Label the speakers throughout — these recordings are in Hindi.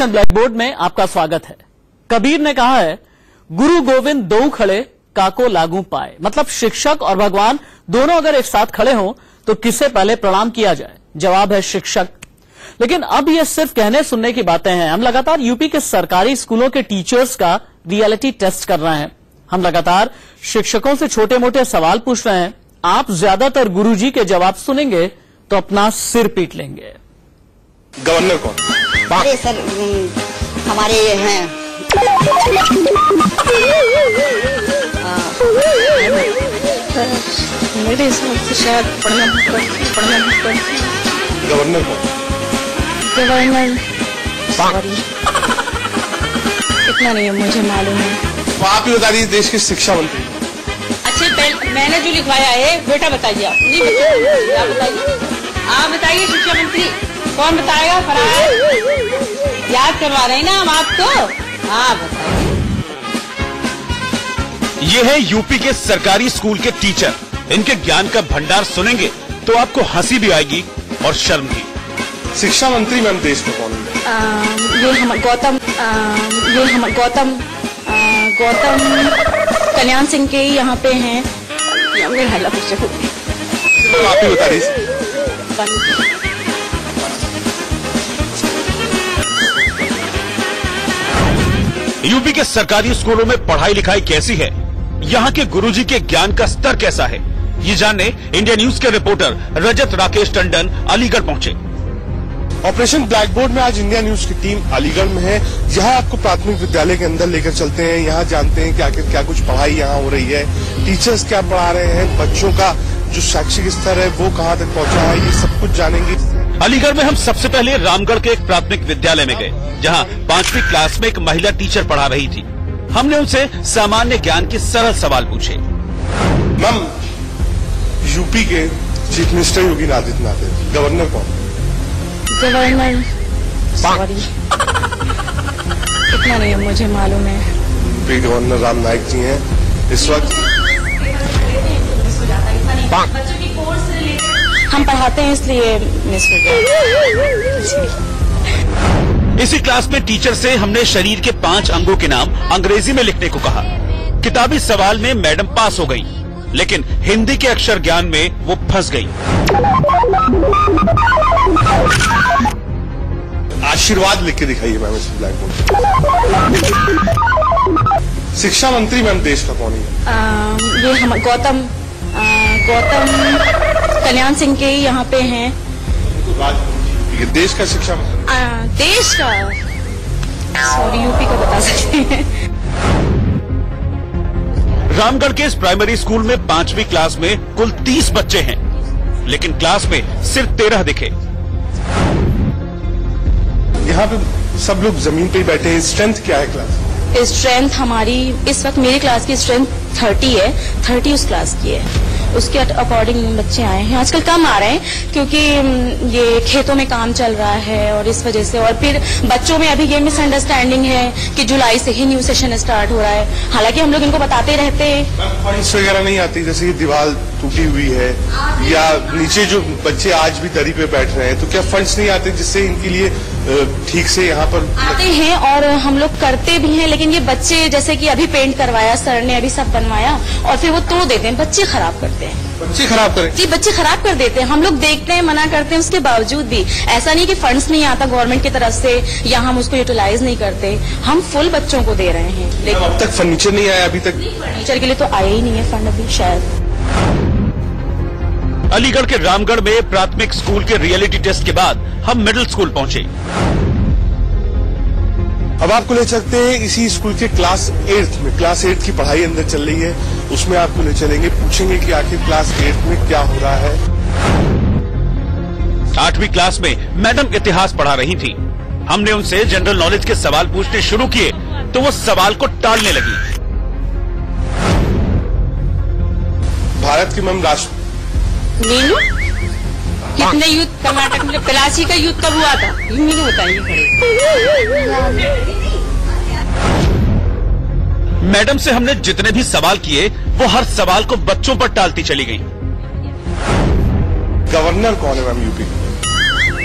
Speaker 1: ब्लैक बोर्ड में आपका स्वागत है। कबीर ने कहा है, गुरु गोविंद दो खड़े काको लागू पाए। मतलब शिक्षक और भगवान दोनों अगर एक साथ खड़े हों तो किससे पहले प्रणाम किया जाए? जवाब है शिक्षक। लेकिन अब ये सिर्फ कहने सुनने की बातें हैं। हम लगातार यूपी के सरकारी स्कूलों के टीचर्स का रियलिटी टेस्ट कर रहे हैं। हम लगातार शिक्षकों से छोटे मोटे सवाल पूछ रहे हैं। आप ज्यादातर गुरुजी के जवाब सुनेंगे तो अपना सिर पीट लेंगे।
Speaker 2: गवर्नर कौन?
Speaker 3: अरे सर, हमारे ये हैं मेरे हिसाब से शायद पढ़ना
Speaker 2: गवर्नर कौन?
Speaker 3: गवर्नर सॉरी, इतना नहीं है मुझे मालूम है।
Speaker 2: तो आप ही बता दीजिए, देश के शिक्षा मंत्री।
Speaker 3: अच्छा, मैंने जो लिखवाया है बेटा बताइए। आप नहीं बताइए, आप बताइए, आप बताइए शिक्षा मंत्री कौन बताएगा? फरहाद याद करवा रहे हैं ना हम आपको। हाँ बताइए।
Speaker 4: ये है यूपी के सरकारी स्कूल के टीचर। इनके ज्ञान का भंडार सुनेंगे तो आपको हंसी भी आएगी और शर्म भी।
Speaker 2: शिक्षा मंत्री मैम देश में कौन है?
Speaker 3: गौतम कल्याण सिंह के यहाँ पे हैं।
Speaker 2: आप ही बता दीजिए।
Speaker 4: यूपी के सरकारी स्कूलों में पढ़ाई लिखाई कैसी है? यहाँ के गुरुजी के ज्ञान का स्तर कैसा है? ये जानने इंडिया न्यूज के रिपोर्टर रजत राकेश टंडन अलीगढ़ पहुंचे।
Speaker 2: ऑपरेशन ब्लैक बोर्ड में आज इंडिया न्यूज की टीम अलीगढ़ में है, जहां आपको प्राथमिक विद्यालय के अंदर लेकर चलते हैं। यहाँ जानते हैं कि आखिर क्या कुछ पढ़ाई यहाँ हो रही है, टीचर्स क्या पढ़ा रहे हैं, बच्चों का जो शैक्षिक स्तर है वो कहाँ तक पहुँचा है, ये सब कुछ जानेंगे।
Speaker 4: अलीगढ़ में हम सबसे पहले रामगढ़ के एक प्राथमिक विद्यालय में गए, जहाँ 5वीं क्लास में एक महिला टीचर पढ़ा रही थी। हमने उनसे सामान्य ज्ञान के सरल सवाल पूछे।
Speaker 2: मैम, यूपी के चीफ मिनिस्टर योगी आदित्यनाथ है, गवर्नर कौन?
Speaker 3: गवर्नर सॉरी, इतना नहीं है मुझे मालूम है।
Speaker 2: गवर्नर राम नाईक जी हैं इस वक्त।
Speaker 3: हम पढ़ाते हैं इसलिए मिस हो गया।
Speaker 4: इसी क्लास में टीचर से हमने शरीर के 5 अंगों के नाम अंग्रेजी में लिखने को कहा। किताबी सवाल में मैडम पास हो गई, लेकिन हिंदी के अक्षर ज्ञान में वो फंस गई।
Speaker 2: आशीर्वाद लिख के दिखाइए मैम इस ब्लैक बोर्ड। शिक्षा मंत्री मैम देश का कौन है?
Speaker 3: ये हम गौतम कल्याण सिंह के यहाँ पे हैं।
Speaker 2: ये देश का शिक्षा मंत्री?
Speaker 3: देश का सॉरी, यूपी का बता सकते हैं।
Speaker 4: रामगढ़ के इस प्राइमरी स्कूल में 5वीं क्लास में कुल 30 बच्चे हैं, लेकिन क्लास में सिर्फ 13 दिखे।
Speaker 2: यहाँ पे सब लोग जमीन पे ही बैठे हैं। स्ट्रेंथ क्या है क्लास?
Speaker 3: स्ट्रेंथ हमारी इस वक्त मेरी क्लास की स्ट्रेंथ 30 है। 30 उस क्लास की है। उसके अकॉर्डिंग बच्चे आए हैं। आजकल कम आ रहे हैं क्योंकि ये खेतों में काम चल रहा है और इस वजह से। और फिर बच्चों में अभी ये मिसअंडरस्टैंडिंग है कि जुलाई से ही न्यू सेशन स्टार्ट हो रहा है। हालांकि हम लोग इनको बताते रहते हैं।
Speaker 2: फंड्स वगैरह नहीं आती, जैसे कि दीवार टूटी हुई है या नीचे जो बच्चे आज भी दरी पे बैठ रहे हैं, तो क्या फंड्स नहीं आते जिससे इनके लिए ठीक से यहाँ पर
Speaker 3: आते हैं? और हम लोग करते भी हैं, लेकिन ये बच्चे जैसे कि अभी पेंट करवाया सर ने, अभी सब बनवाया और फिर वो तोड़ देते हैं। बच्चे खराब करते हैं।
Speaker 2: बच्चे खराब करें?
Speaker 3: जी, बच्चे खराब कर देते हैं। हम लोग देखते हैं, मना करते हैं, उसके बावजूद भी। ऐसा नहीं कि फंड्स नहीं आता गवर्नमेंट की तरफ से या हम उसको यूटिलाइज नहीं करते। हम फुल बच्चों को दे रहे हैं। लेकिन
Speaker 2: अब तक फर्नीचर नहीं आया? अभी तक
Speaker 3: फर्नीचर के लिए तो आया ही नहीं है फंड अभी शायद।
Speaker 4: अलीगढ़ के रामगढ़ में प्राथमिक स्कूल के रियलिटी टेस्ट के बाद हम मिडिल स्कूल पहुंचे।
Speaker 2: अब आपको ले चलते हैं इसी स्कूल के क्लास 8 में। क्लास 8 की पढ़ाई अंदर चल रही है, उसमें आपको ले चलेंगे, पूछेंगे कि आखिर क्लास 8 में क्या हो रहा है।
Speaker 4: 8वीं क्लास में मैडम इतिहास पढ़ा रही थी। हमने उनसे जनरल नॉलेज के सवाल पूछने शुरू किए तो वो सवाल को टालने लगी। भारत
Speaker 2: की मैम राष्ट्र
Speaker 3: कितने युद्ध कर्नाटक में, प्लासी का युद्ध कब हुआ था? मुझे बताइए।
Speaker 4: मैडम से हमने जितने भी सवाल किए वो हर सवाल को बच्चों पर टालती चली गई।
Speaker 2: गवर्नर कौन है मैम यूपी?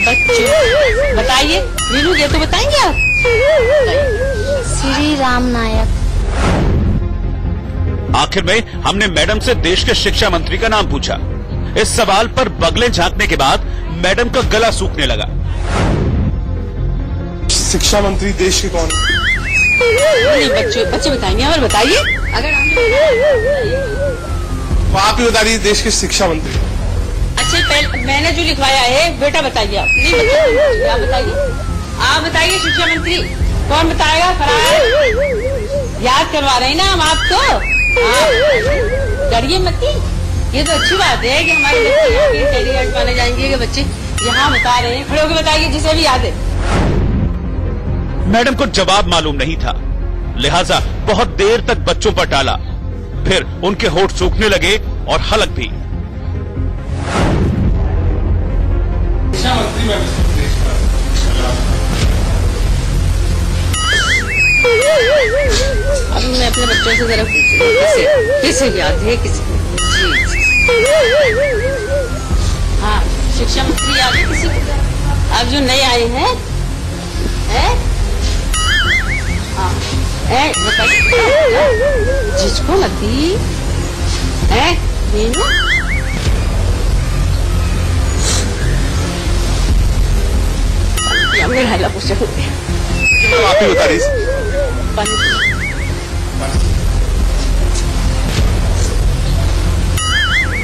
Speaker 3: बच्चे बताइए। नीलू ये तो बताएंगे आप?
Speaker 5: श्री राम नायक।
Speaker 4: आखिर में हमने मैडम से देश के शिक्षा मंत्री का नाम पूछा। इस सवाल पर बगले झांकने के बाद मैडम का गला सूखने लगा।
Speaker 2: शिक्षा मंत्री देश के कौन?
Speaker 3: बच्चे बताएंगे और बताइए अगर
Speaker 2: आप ही बता रही देश के शिक्षा मंत्री।
Speaker 3: अच्छा पहले मैंने जो लिखवाया है बेटा बताइए आप। नहीं बताइए आप बताइए शिक्षा मंत्री कौन बताएगा? याद करवा रहे हैं ना हम आपको, डरिए मत। ये तो अच्छी बात है कि हमारे बच्चे इंटेलिजेंट माने जाएंगे कि बच्चे यहाँ बता रहे हैं। खड़े होकर बताइए जिसे भी याद है।
Speaker 4: मैडम को जवाब मालूम नहीं था, लिहाजा बहुत देर तक बच्चों पर टाला। फिर उनके होठ सूखने लगे और हलक भी।
Speaker 3: अब मैं अपने बच्चों से जरा किसे याद है किसी? हाँ शिक्षा मंत्री याद है किसी को? अब जो नए आए हैं बताइए जिसको लगती है मेरा हल्ला पूछे
Speaker 2: आप ही बता रही।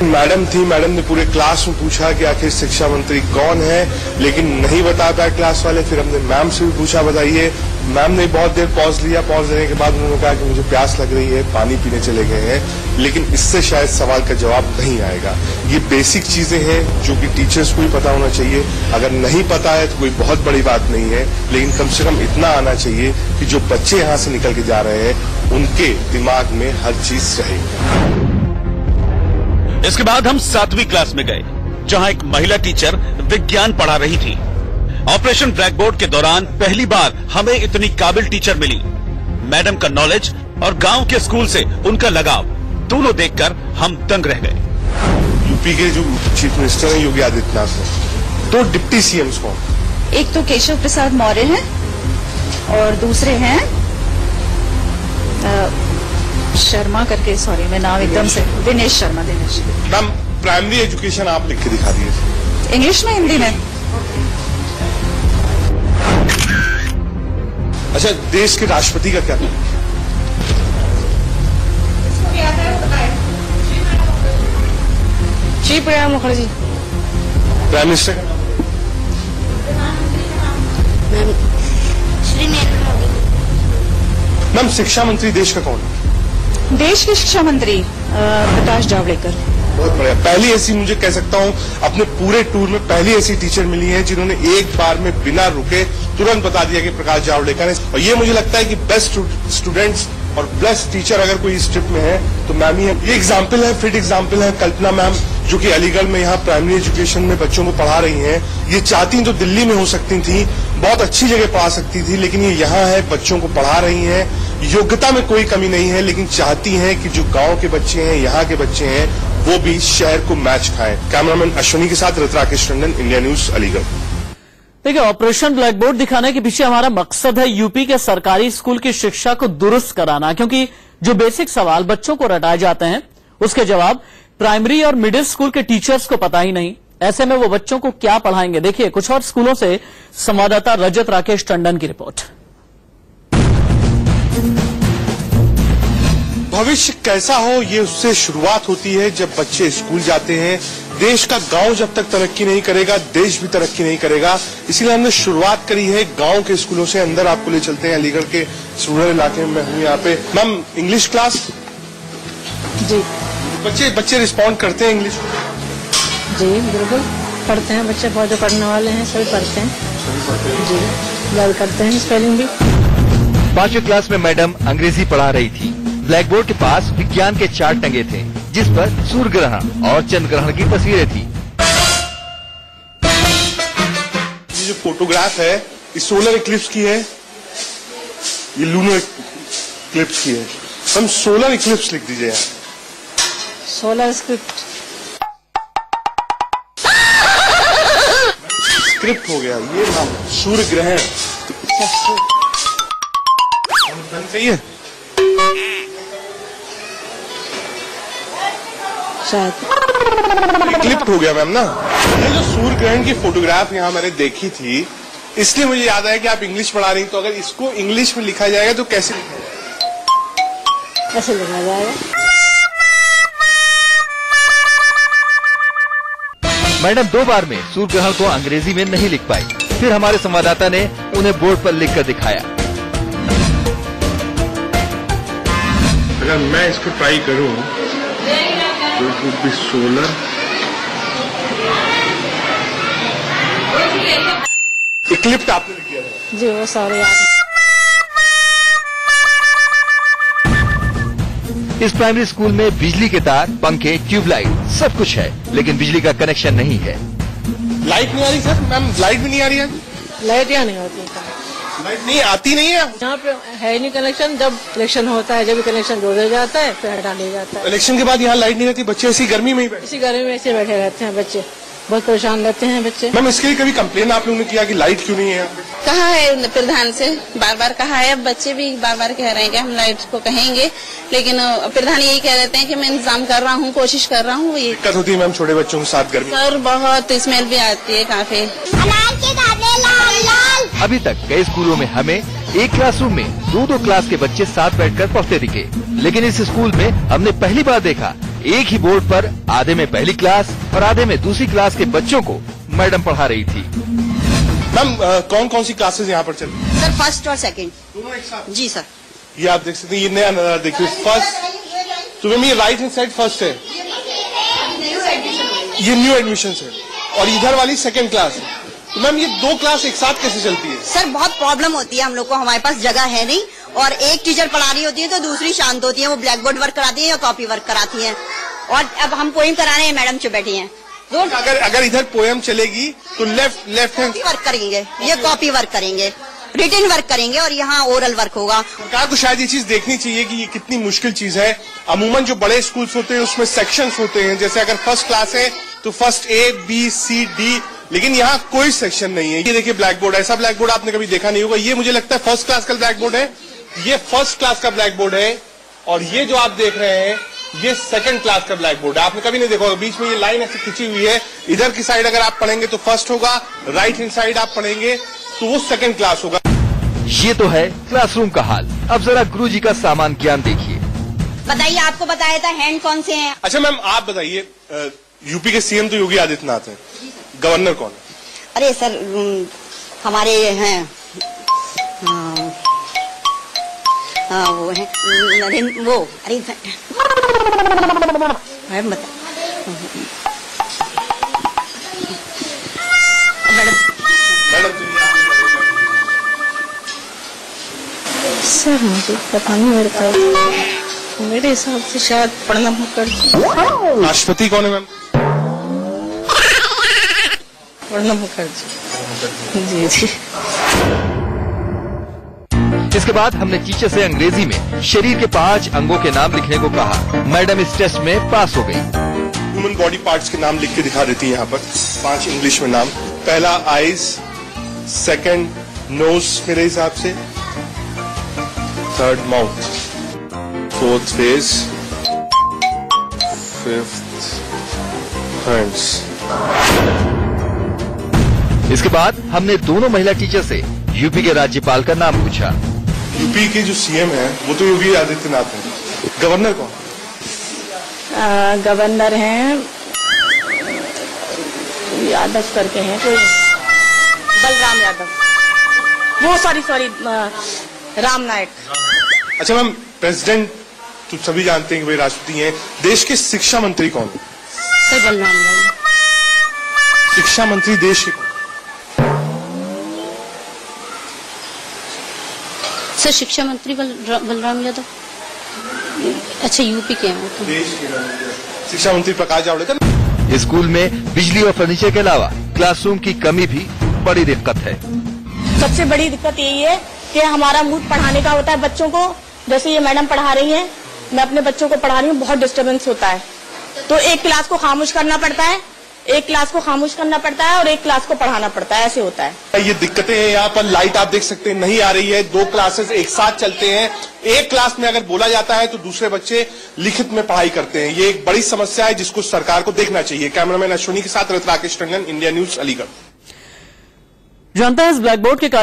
Speaker 2: मैडम थी, मैडम ने पूरे क्लास में पूछा कि आखिर शिक्षा मंत्री कौन है, लेकिन नहीं बता पाए क्लास वाले। फिर हमने मैम से भी पूछा बताइए। मैम ने बहुत देर पॉज लिया। पॉज लेने के बाद उन्होंने कहा कि मुझे प्यास लग रही है, पानी पीने चले गए हैं। लेकिन इससे शायद सवाल का जवाब नहीं आएगा। ये बेसिक चीजें हैं जो कि टीचर्स को भी पता होना चाहिए। अगर नहीं पता है तो कोई बहुत बड़ी बात नहीं है, लेकिन कम से कम इतना आना चाहिए कि जो बच्चे यहाँ से निकल के जा रहे हैं उनके दिमाग में हर चीज रहे।
Speaker 4: इसके बाद हम 7वीं क्लास में गए, जहां एक महिला टीचर विज्ञान पढ़ा रही थी। ऑपरेशन ब्लैक बोर्ड के दौरान पहली बार हमें इतनी काबिल टीचर मिली। मैडम का नॉलेज और गांव के स्कूल से उनका लगाव दोनों देखकर हम दंग रह गए।
Speaker 2: यूपी के जो चीफ मिनिस्टर हैं योगी आदित्यनाथ हैं, 2 डिप्टी सीएम्स कौन?
Speaker 6: एक तो केशव प्रसाद मौर्य हैं और दूसरे हैं शर्मा करके, सॉरी मैं नाम एकदम से, Dinesh Sharma.
Speaker 2: Ma'am primary education आप लिख के दिखा दिए।
Speaker 6: इंग्लिश में हिंदी में?
Speaker 2: अच्छा देश के राष्ट्रपति का क्या नाम?
Speaker 3: श्री प्रणब मुखर्जी।
Speaker 2: प्राइम मिनिस्टर का नाम?
Speaker 5: श्री नरेंद्र मोदी।
Speaker 2: मैम शिक्षा मंत्री देश का कौन है?
Speaker 6: देश के शिक्षा मंत्री प्रकाश जावड़ेकर।
Speaker 2: बहुत बढ़िया। पहली ऐसी मुझे कह सकता हूँ अपने पूरे टूर में पहली ऐसी टीचर मिली है जिन्होंने एक बार में बिना रुके तुरंत बता दिया कि प्रकाश जावड़ेकर है। और ये मुझे लगता है कि बेस्ट स्टूडेंट्स और बेस्ट टीचर अगर कोई इस ट्रिप में है तो मैम ही है। ये एग्जाम्पल है, फिट एग्जाम्पल है कल्पना मैम, जो कि अलीगढ़ में यहाँ प्राइमरी एजुकेशन में बच्चों को पढ़ा रही हैं। ये चाहती तो दिल्ली में हो सकती थी, बहुत अच्छी जगह पढ़ा सकती थी, लेकिन ये यहाँ है, बच्चों को पढ़ा रही हैं। योग्यता में कोई कमी नहीं है, लेकिन चाहती हैं कि जो गांव के बच्चे हैं, यहाँ के बच्चे हैं, वो भी शहर को मैच खाएं। कैमरामैन अश्विनी के साथ रजत राकेश टंडन, इंडिया न्यूज, अलीगढ़।
Speaker 1: देखिए, ऑपरेशन ब्लैक बोर्ड दिखाने के पीछे हमारा मकसद है यूपी के सरकारी स्कूल की शिक्षा को दुरुस्त कराना, क्योंकि जो बेसिक सवाल बच्चों को रटाए जाते हैं उसके जवाब प्राइमरी और मिडिल स्कूल के टीचर्स को पता ही नहीं। ऐसे में वो बच्चों को क्या पढ़ाएंगे? देखिए कुछ और स्कूलों से संवाददाता रजत राकेश टंडन की रिपोर्ट।
Speaker 2: भविष्य कैसा हो ये उससे शुरुआत होती है जब बच्चे स्कूल जाते हैं। देश का गांव जब तक तरक्की नहीं करेगा, देश भी तरक्की नहीं करेगा। इसीलिए हमने शुरुआत करी है गांव के स्कूलों से। अंदर आपको ले चलते हैं, अलीगढ़ के रूरल इलाके में हूँ यहाँ पे। Ma'am English class?
Speaker 3: जी
Speaker 2: बच्चे रिस्पॉन्ड करते हैं इंग्लिश?
Speaker 3: जी बिल्कुल पढ़ते हैं बच्चे, बहुत जो पढ़ने वाले हैं सभी पढ़ते हैं जी, याद करते हैं स्पेलिंग भी।
Speaker 7: 5वीं क्लास में मैडम अंग्रेजी पढ़ा रही थी। ब्लैक बोर्ड के पास विज्ञान के चार्ट टंगे थे जिस पर सूर्य ग्रहण और चंद्र ग्रहण की तस्वीरें थी।
Speaker 2: ये जो फोटोग्राफ है ये सोलर इक्लिप्स की है, ये लूनर इक्लिप्स की है। हम सोलर इक्लिप्स लिख दीजिए यहाँ।
Speaker 3: सोलर स्क्रिप्ट
Speaker 2: स्क्रिप्ट हो गया ये नाम, सूर्य ग्रहण। चाहिए
Speaker 3: शायद
Speaker 2: क्लिप्ट हो गया मैम ना। ये जो सूर्य ग्रहण की फोटोग्राफ यहाँ मैंने देखी थी, इसलिए मुझे याद आया कि आप इंग्लिश पढ़ा रही, तो अगर इसको इंग्लिश में लिखा जाएगा तो कैसे लिखा जाएगा?
Speaker 3: ऐसे लिखा जाएगा।
Speaker 7: मैडम 2 बार में सूर्य ग्रहण को अंग्रेजी में नहीं लिख पाई। फिर हमारे संवाददाता ने उन्हें बोर्ड पर लिखकर दिखाया।
Speaker 2: अगर मैं इसको ट्राई करूं तो इट वुड बी सोलर। क्लिप्ट आपने लिख दिया था
Speaker 3: जी, वो सारे याद।
Speaker 7: इस प्राइमरी स्कूल में बिजली के तार, पंखे, ट्यूबलाइट सब कुछ है, लेकिन बिजली का कनेक्शन नहीं है।
Speaker 2: लाइट नहीं आ रही सर? मैम लाइट भी नहीं आ रही है?
Speaker 6: लाइट यहाँ नहीं होती,
Speaker 2: लाइट नहीं आती नहीं है।
Speaker 6: यहाँ पे है नहीं कनेक्शन। जब इलेक्शन होता है, जब कनेक्शन जोड़ा जाता है फिर हटा लिया जाता है।
Speaker 2: इलेक्शन के बाद यहाँ लाइट नहीं रहती, बच्चे इसी गर्मी में ही बैठे।
Speaker 6: इसी गर्मी में ऐसे बैठे रहते हैं बच्चे, बहुत परेशान रहते हैं बच्चे।
Speaker 2: मैम इसके लिए कभी कंप्लेन आप लोगों ने किया कि लाइट क्यों नहीं है यहाँ पे?
Speaker 8: कहा है प्रधान से, बार बार कहा है। अब बच्चे भी बार बार कह रहे हैं कि हम लाइट को कहेंगे, लेकिन प्रधान यही कह रहे हैं कि मैं इंतजाम कर रहा हूँ, कोशिश कर रहा हूँ। ये
Speaker 2: दिक्कत होती है मैम छोटे बच्चों के साथ गर्मी?
Speaker 8: सर बहुत स्मेल भी आती है काफी।
Speaker 7: अभी तक कई स्कूलों में हमें एक क्लासरूम में 2-2 क्लास के बच्चे साथ बैठकर पढ़ते दिखे, लेकिन इस स्कूल में हमने पहली बार देखा एक ही बोर्ड पर आधे में पहली क्लास और आधे में दूसरी क्लास के बच्चों को मैडम पढ़ा रही थी।
Speaker 2: मैम कौन कौन सी क्लासेस यहाँ पर चल रही है?
Speaker 8: सर फर्स्ट और सेकंड
Speaker 2: दोनों एक साथ?
Speaker 8: जी सर।
Speaker 2: ये आप देख सकते हैं, ये नया नजारा देखिए। फर्स्ट तो मैम ये राइट हैंड साइड फर्स्ट है, ये न्यू एडमिशन है, और इधर वाली सेकंड क्लास है। तो मैम ये 2 क्लास एक साथ कैसे चलती है?
Speaker 8: सर बहुत प्रॉब्लम होती है हम लोग को, हमारे पास जगह है नहीं, और एक टीचर पढ़ा रही होती है तो दूसरी शांत होती है, वो ब्लैक बोर्ड वर्क कराती है या कॉपी वर्क कराती है। और अब हम पोएम करा रहे हैं, मैडम चुप बैठी हैं।
Speaker 2: अगर इधर पोएम चलेगी तो लेफ्ट हैंड
Speaker 8: वर्क करेंगे, ये कॉपी वर्क करेंगे, रिटन वर्क करेंगे, और यहाँ ओरल वर्क होगा।
Speaker 2: सरकार को शायद ये चीज देखनी चाहिए कि ये कितनी मुश्किल चीज है। अमूमन जो बड़े स्कूल्स होते हैं उसमें सेक्शंस होते हैं, जैसे अगर फर्स्ट क्लास है तो first A, B, C, D, लेकिन यहाँ कोई सेक्शन नहीं है। ये देखिए ब्लैक बोर्ड, ऐसा ब्लैक बोर्ड आपने कभी देखा नहीं होगा। ये मुझे लगता है फर्स्ट क्लास का ब्लैक बोर्ड है, ये फर्स्ट क्लास का ब्लैक बोर्ड है, और ये जो आप देख रहे हैं ये सेकंड क्लास का ब्लैक बोर्ड है। आपने कभी नहीं देखा होगा, बीच में ये लाइन ऐसे खिंची हुई है। इधर की साइड अगर आप पढ़ेंगे तो फर्स्ट होगा, राइट हैंड साइड आप पढ़ेंगे तो वो सेकंड क्लास होगा।
Speaker 7: ये तो है क्लासरूम का हाल। अब जरा गुरुजी का सामान ज्ञान देखिए।
Speaker 8: बताइए, आपको बताया था हैंड कौन से हैं?
Speaker 2: अच्छा मैम आप बताइए, यूपी के सीएम तो योगी आदित्यनाथ हैं, गवर्नर कौन है?
Speaker 8: अरे सर हमारे हैं, हाँ वो है नरेंद्र, वो अरे मैडम
Speaker 3: सर मुझे पता नहीं, मेरे हिसाब से शायद प्रणब मुखर्जी।
Speaker 2: राष्ट्रपति कौन है मैम?
Speaker 3: प्रणब मुखर्जी। जी जी।
Speaker 7: इसके बाद हमने टीचर से अंग्रेजी में शरीर के 5 अंगों के नाम लिखने को कहा। मैडम इस टेस्ट में पास हो गई।
Speaker 2: ह्यूमन बॉडी पार्ट्स के नाम लिख के दिखा देती है यहाँ पर, 5 इंग्लिश में नाम। पहला आईज, सेकंड नोज मेरे हिसाब से, third mouth, fourth face, fifth hands.
Speaker 7: इसके बाद हमने दोनों महिला टीचर से यूपी के राज्यपाल का नाम पूछा।
Speaker 2: यूपी के जो सीएम है वो तो योगी आदित्यनाथ है, गवर्नर कौन?
Speaker 3: गवर्नर हैं यादव करके हैं कोई, बलराम यादव, वो सॉरी राम नायक।
Speaker 2: अच्छा मैम, प्रेसिडेंट तो सभी जानते हैं कि भाई राष्ट्रपति हैं, देश के शिक्षा मंत्री कौन है?
Speaker 3: सर बलराम यादव।
Speaker 2: शिक्षा मंत्री देश के कौन?
Speaker 8: सर शिक्षा मंत्री बलराम यादव। अच्छा यूपी के हैं तो।
Speaker 2: देश के शिक्षा मंत्री प्रकाश जावड़ेकर।
Speaker 7: स्कूल में बिजली और फर्नीचर के अलावा क्लासरूम की कमी भी बड़ी दिक्कत है।
Speaker 3: सबसे बड़ी दिक्कत यही है कि हमारा मूड पढ़ाने का होता है बच्चों को। जैसे ये मैडम पढ़ा रही हैं, मैं अपने बच्चों को पढ़ा रही हूँ, बहुत डिस्टर्बेंस होता है, तो एक क्लास को खामोश करना पड़ता है, एक क्लास को खामोश करना पड़ता है और एक क्लास को पढ़ाना पड़ता है, ऐसे होता है।
Speaker 2: ये दिक्कतें हैं, यहाँ पर लाइट आप देख सकते हैं नहीं आ रही है, 2 क्लासेस एक साथ चलते हैं, एक क्लास में अगर बोला जाता है तो दूसरे बच्चे लिखित में पढ़ाई करते हैं। ये एक बड़ी समस्या है जिसको सरकार को देखना चाहिए। कैमरामैन अश्विनी के साथ राकेश टंडन, इंडिया न्यूज, अलीगढ़।
Speaker 1: जानते हैं इस ब्लैक बोर्ड के काले